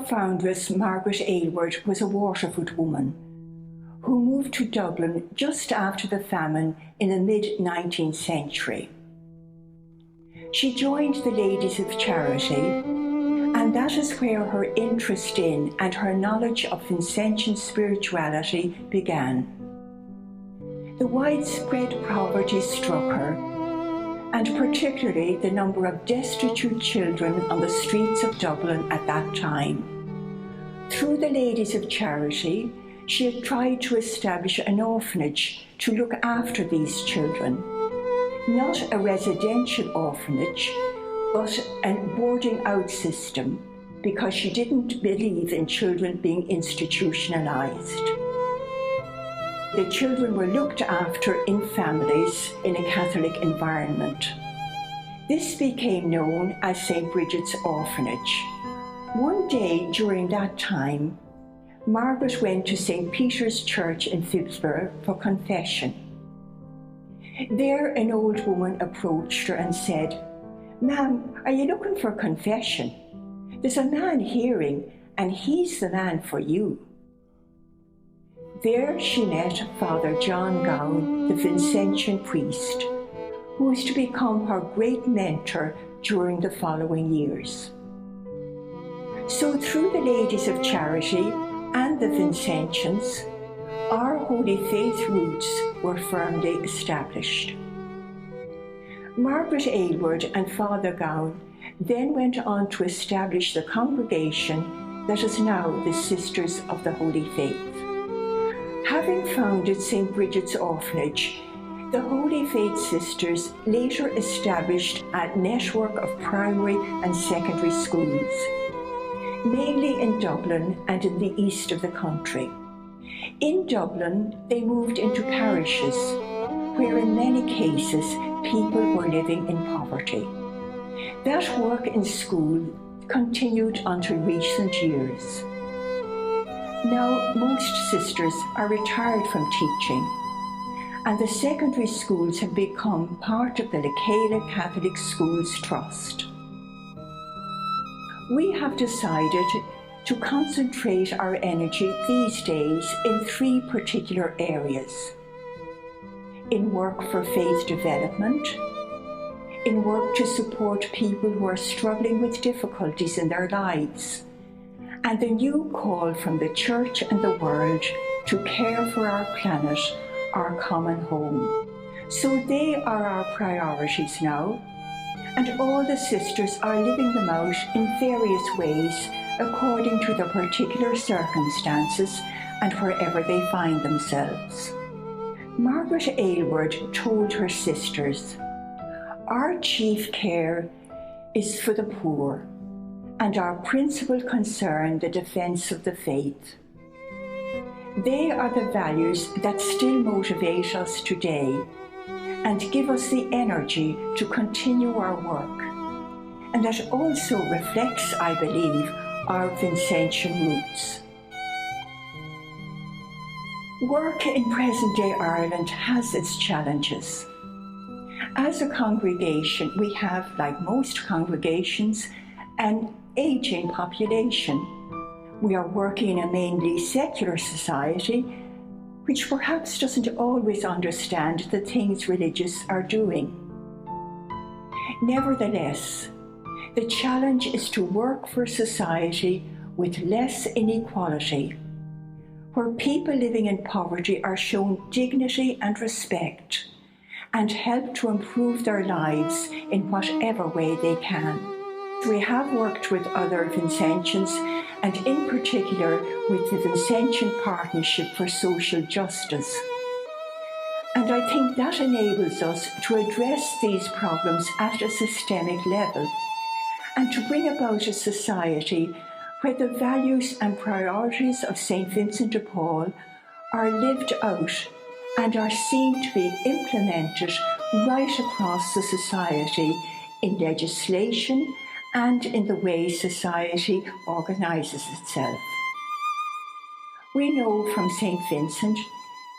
Our foundress, Margaret Aylward, was a Waterford woman who moved to Dublin just after the famine in the mid-19th century. She joined the Ladies of Charity, and that is where her interest in and her knowledge of Vincentian spirituality began. The widespread poverty struck her, and particularly the number of destitute children on the streets of Dublin at that time. Through the Ladies of Charity, she had tried to establish an orphanage to look after these children. Not a residential orphanage, but a boarding out system, because she didn't believe in children being institutionalized. The children were looked after in families in a Catholic environment. This became known as St. Bridget's Orphanage. One day during that time, Margaret went to St. Peter's Church in Phibsborough for confession. There an old woman approached her and said, "Ma'am, are you looking for confession? There's a man hearing, and he's the man for you." There she met Father John Gowan, the Vincentian priest, who was to become her great mentor during the following years. So through the Ladies of Charity and the Vincentians, our Holy Faith roots were firmly established. Margaret Aylward and Father Gowan then went on to establish the congregation that is now the Sisters of the Holy Faith. Having founded St. Bridget's Orphanage, the Holy Faith Sisters later established a network of primary and secondary schools, mainly in Dublin and in the east of the country. In Dublin, they moved into parishes, where in many cases people were living in poverty. That work in school continued until recent years. Now, most sisters are retired from teaching, and the secondary schools have become part of the Lecala Catholic Schools Trust. We have decided to concentrate our energy these days in three particular areas: in work for faith development, in work to support people who are struggling with difficulties in their lives, and the new call from the Church and the world to care for our planet, our common home. So they are our priorities now, and all the sisters are living them out in various ways according to their particular circumstances and wherever they find themselves. Margaret Aylward told her sisters, "Our chief care is for the poor, and our principal concern the defence of the faith. They are the values that still motivate us today and give us the energy to continue our work, and that also reflects, I believe, our Vincentian roots." Work in present-day Ireland has its challenges. As a congregation, we have, like most congregations, an aging population. We are working in a mainly secular society, which perhaps doesn't always understand the things religious are doing. Nevertheless, the challenge is to work for a society with less inequality, where people living in poverty are shown dignity and respect, and help to improve their lives in whatever way they can. We have worked with other Vincentians, and in particular with the Vincentian Partnership for Social Justice. And I think that enables us to address these problems at a systemic level, and to bring about a society where the values and priorities of St. Vincent de Paul are lived out and are seen to be implemented right across the society in legislation and in the way society organises itself. We know from St. Vincent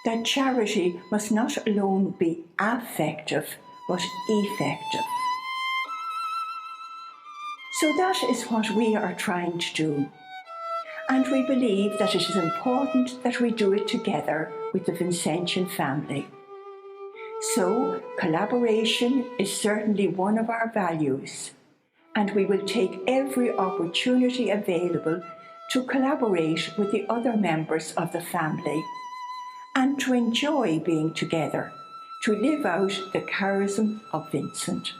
that charity must not alone be affective, but effective. So that is what we are trying to do, and we believe that it is important that we do it together with the Vincentian family. So, collaboration is certainly one of our values, and we will take every opportunity available to collaborate with the other members of the family and to enjoy being together, to live out the charism of Vincent.